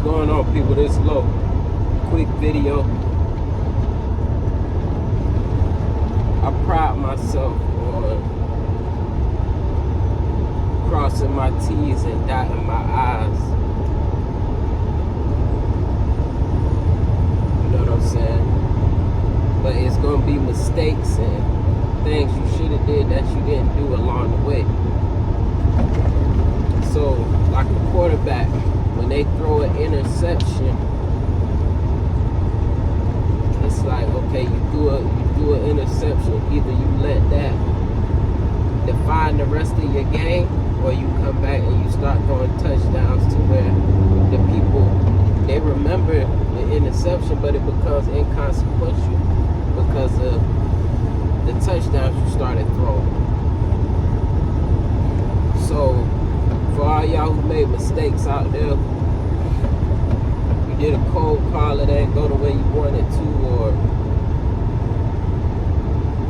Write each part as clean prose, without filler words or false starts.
going on, people? This Lo. Quick video. I pride myself on crossing my T's and dotting my I's. You know what I'm saying? But it's going to be mistakes and things you should have did that you didn't do along the way. So, like a quarterback, when they throw an interception, it's like, okay, you do an interception. Either you let that define the rest of your game, or you come back and you start throwing touchdowns to where the people, they remember the interception, but it becomes inconsequential because of the touchdowns you started throwing. So, for all y'all who made mistakes out there, you did a cold call that didn't go the way you wanted to, or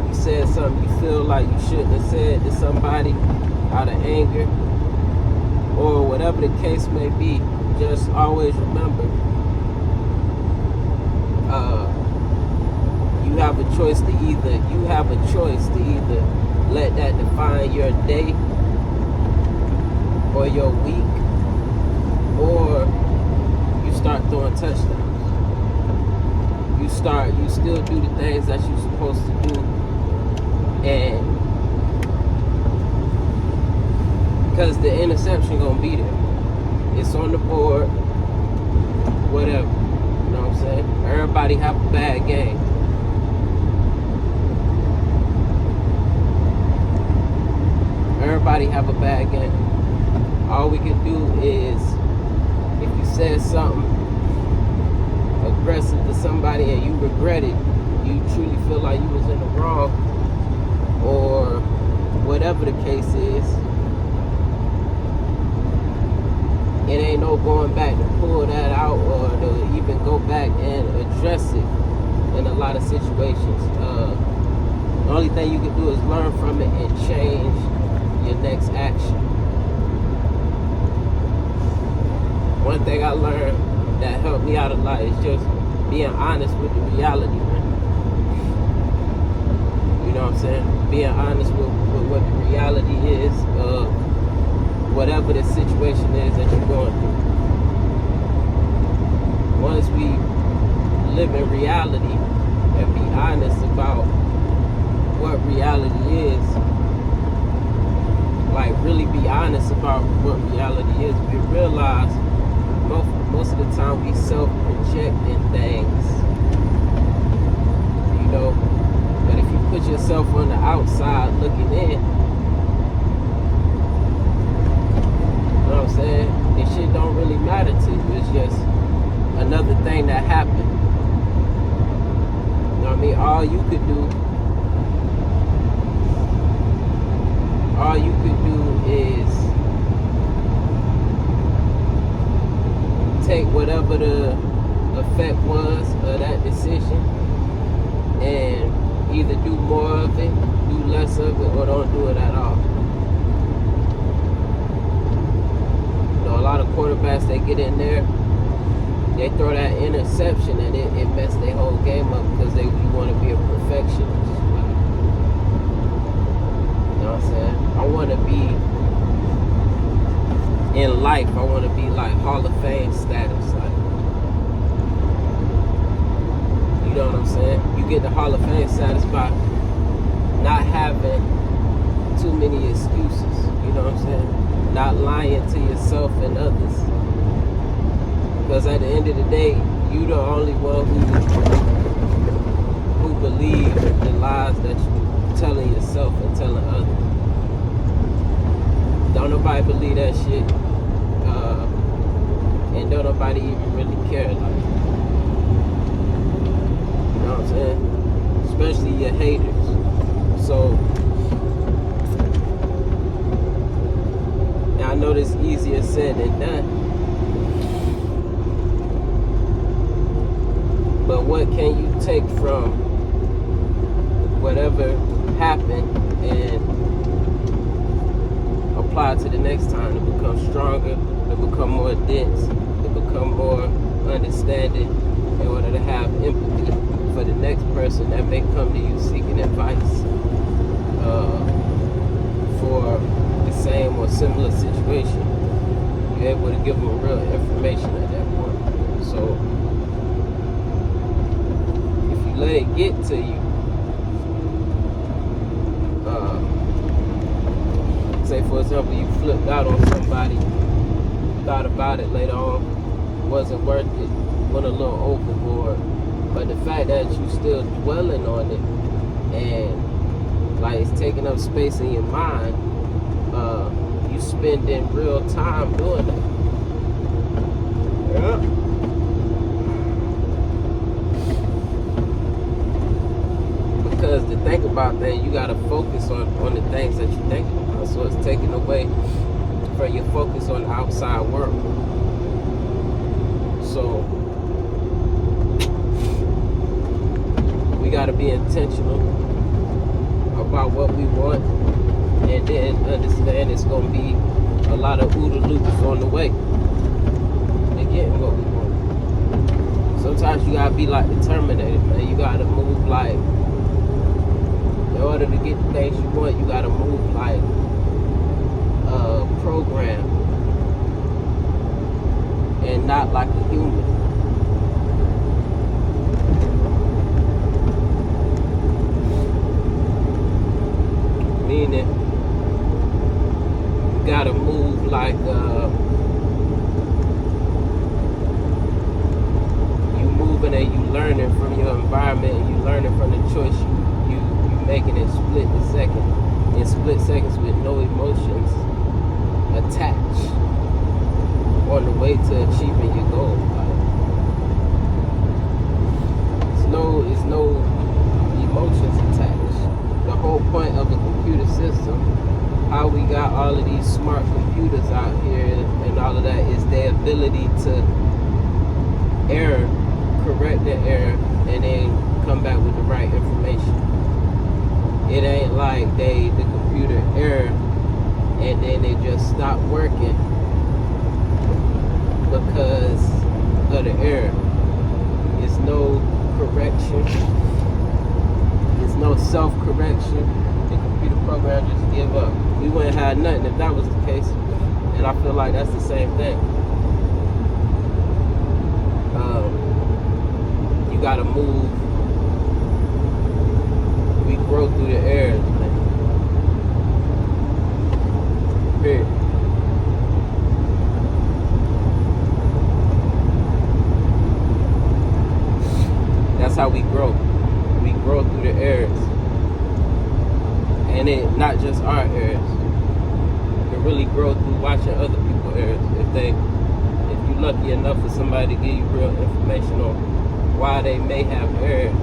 you said something you feel like you shouldn't have said to somebody out of anger, or whatever the case may be, just always remember, you have a choice to either let that define your day or your week, or you start throwing touchdowns. You still do the things that you're supposed to do, and because the interception gonna be there, it's on the board, whatever. You know what I'm saying? Everybody have a bad game. Everybody have a bad game. All we can do is, if you said something aggressive to somebody and you regret it, you truly feel like you was in the wrong, or whatever the case is, it ain't no going back to pull that out or to even go back and address it in a lot of situations. The only thing you can do is learn from it and change your next action. One thing I learned that helped me out a lot is just being honest with the reality, man. You know what I'm saying? Being honest with what the reality is of whatever the situation is that you're going through. Once we live in reality and be honest about what reality is, like really be honest about what reality is, we realize most of the time we self-projecting things, you know. But if you put yourself on the outside looking in, you know what I'm saying? This shit don't really matter to you. It's just another thing that happened. You know what I mean? All you could do is take whatever the effect was of that decision and either do more of it, do less of it, or don't do it at all. You know, a lot of quarterbacks, they get in there, they throw that interception and it messes their whole game up because you want to be a perfectionist. You know what I'm saying? I want to be, in life, I want to be like Hall of Fame status. Like, you know what I'm saying? You get the Hall of Fame status by not having too many excuses. You know what I'm saying? Not lying to yourself and others. Because at the end of the day, you the only one who believe the lies that you're telling yourself and telling others. Don't nobody believe that shit, and don't nobody even really care. Like, you know what I'm saying? Especially your haters. So, now I know this is easier said than done, but what can you take from whatever happened and apply to the next time to become stronger, to become more dense, to become become more understanding in order to have empathy for the next person that may come to you seeking advice for the same or similar situation. You're able to give them real information at that point. So if you let it get to you, say for example you flipped out on somebody, thought about it later on, wasn't worth it, went a little overboard, but the fact that you still dwelling on it and like it's taking up space in your mind, you spending real time doing it. Yeah. Because to think about things, you gotta focus on the things that you're thinking about. So it's taking away from your focus on the outside world. So we gotta be intentional about what we want, and then understand it's gonna be a lot of OODA loops on the way to getting what we want. Sometimes you gotta be like the Terminator, man. You gotta move like, in order to get the things you want, you gotta move like a program and not like a human. Meaning, you gotta move like you moving and you learning from your environment, and you learning from the choice you making in split seconds with no emotions attached on the way to achieving your goal. It's no emotions attached. The whole point of a computer system, how we got all of these smart computers out here and all of that, is their ability to correct the error, and then come back with the right information. It ain't like the computer error and then they just stop working because of the error. It's no correction. It's no self-correction. The computer program just give up. We wouldn't have nothing if that was the case. And I feel like that's the same thing. You gotta move. We grow through the errors, man. Period. That's how we grow. We grow through the errors. And it not just our errors. You really grow through watching other people's errors. If you're lucky enough for somebody to give you real information on why they may have erred.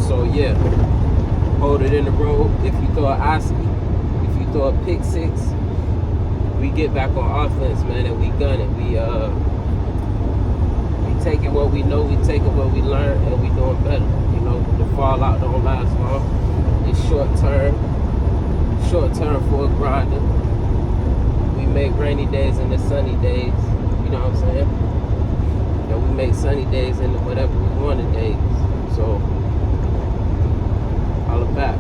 So yeah, hold it in the road. If you throw an oski, if you throw a pick six, we get back on offense, man, and we gun it. We taking what we know, we taking what we learn, and we doing better. You know, the fallout don't last long. It's short term for a grinder. We make rainy days into sunny days. You know what I'm saying? And we make sunny days into whatever we wanted days. So, all back.